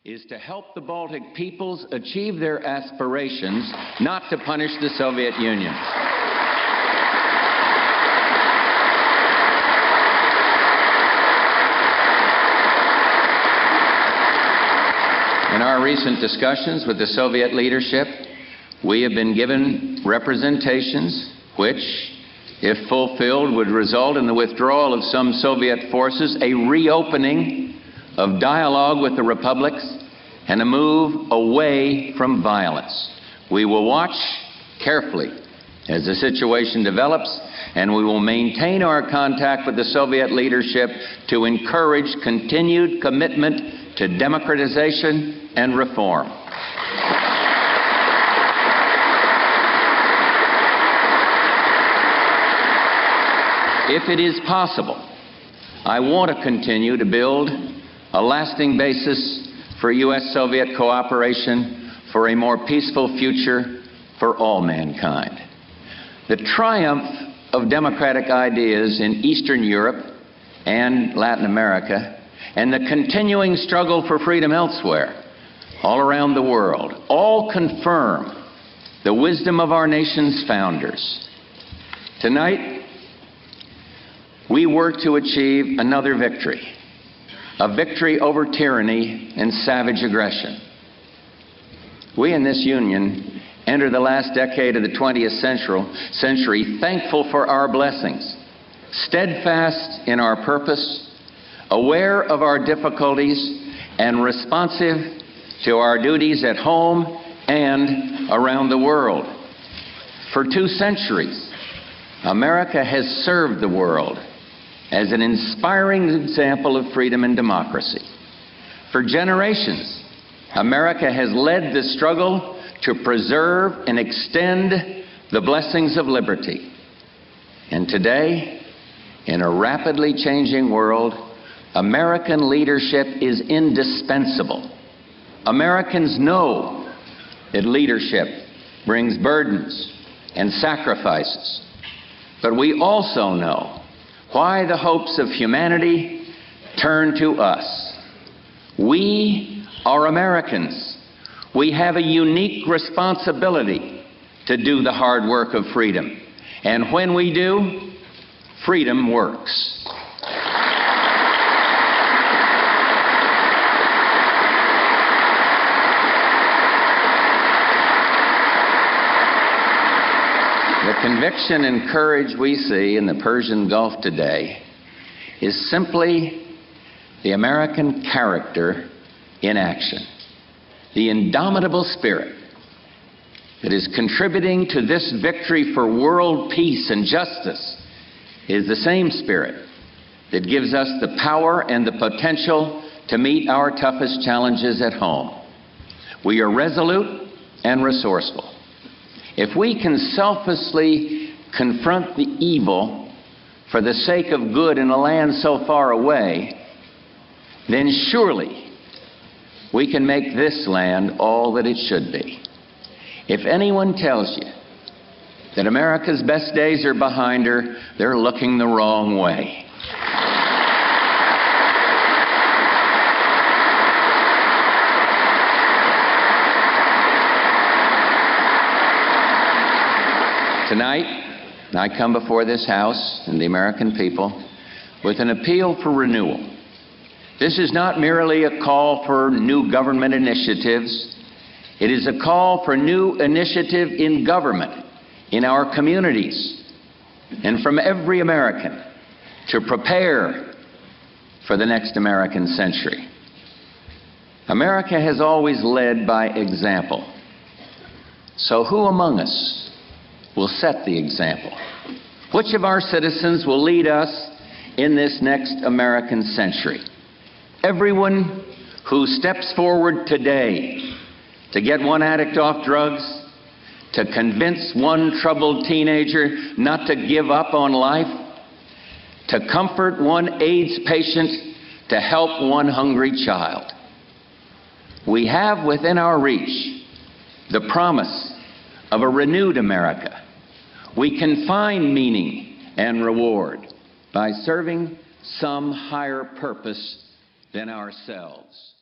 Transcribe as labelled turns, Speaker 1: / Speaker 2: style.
Speaker 1: is to help the Baltic peoples achieve their aspirations, not to punish the Soviet Union. In our recent discussions with the Soviet leadership, we have been given representations which, if fulfilled, would result in the withdrawal of some Soviet forces, a reopening of dialogue with the republics, and a move away from violence. We will watch carefully as the situation develops, and we will maintain our contact with the Soviet leadership to encourage continued commitment to democratization and reform. If it is possible, I want to continue to build a lasting basis for U.S.-Soviet cooperation for a more peaceful future for all mankind. The triumph of democratic ideas in Eastern Europe and Latin America, and the continuing struggle for freedom elsewhere, all around the world, all confirm the wisdom of our nation's founders. Tonight, we work to achieve another victory, a victory over tyranny and savage aggression. We in this Union enter the last decade of the 20th century thankful for our blessings, steadfast in our purpose, aware of our difficulties, and responsive to our duties at home and around the world. For 2 centuries, America has served the world as an inspiring example of freedom and democracy. For generations, America has led the struggle to preserve and extend the blessings of liberty. And today, in a rapidly changing world, American leadership is indispensable. Americans know that leadership brings burdens and sacrifices, but we also know why the hopes of humanity turn to us. We are Americans. We have a unique responsibility to do the hard work of freedom. And when we do, freedom works. The conviction and courage we see in the Persian Gulf today is simply the American character in action. The indomitable spirit that is contributing to this victory for world peace and justice is the same spirit that gives us the power and the potential to meet our toughest challenges at home. We are resolute and resourceful. If we can selflessly confront the evil for the sake of good in a land so far away, then surely we can make this land all that it should be. If anyone tells you that America's best days are behind her, they're looking the wrong way. Tonight, I come before this House and the American people with an appeal for renewal. This is not merely a call for new government initiatives. It is a call for new initiative in government, in our communities, and from every American to prepare for the next American century. America has always led by example. So who among us will set the example? Which of our citizens will lead us in this next American century? Everyone who steps forward today to get one addict off drugs, to convince one troubled teenager not to give up on life, to comfort one AIDS patient, to help one hungry child. We have within our reach the promise of a renewed America. We can find meaning and reward by serving some higher purpose than ourselves.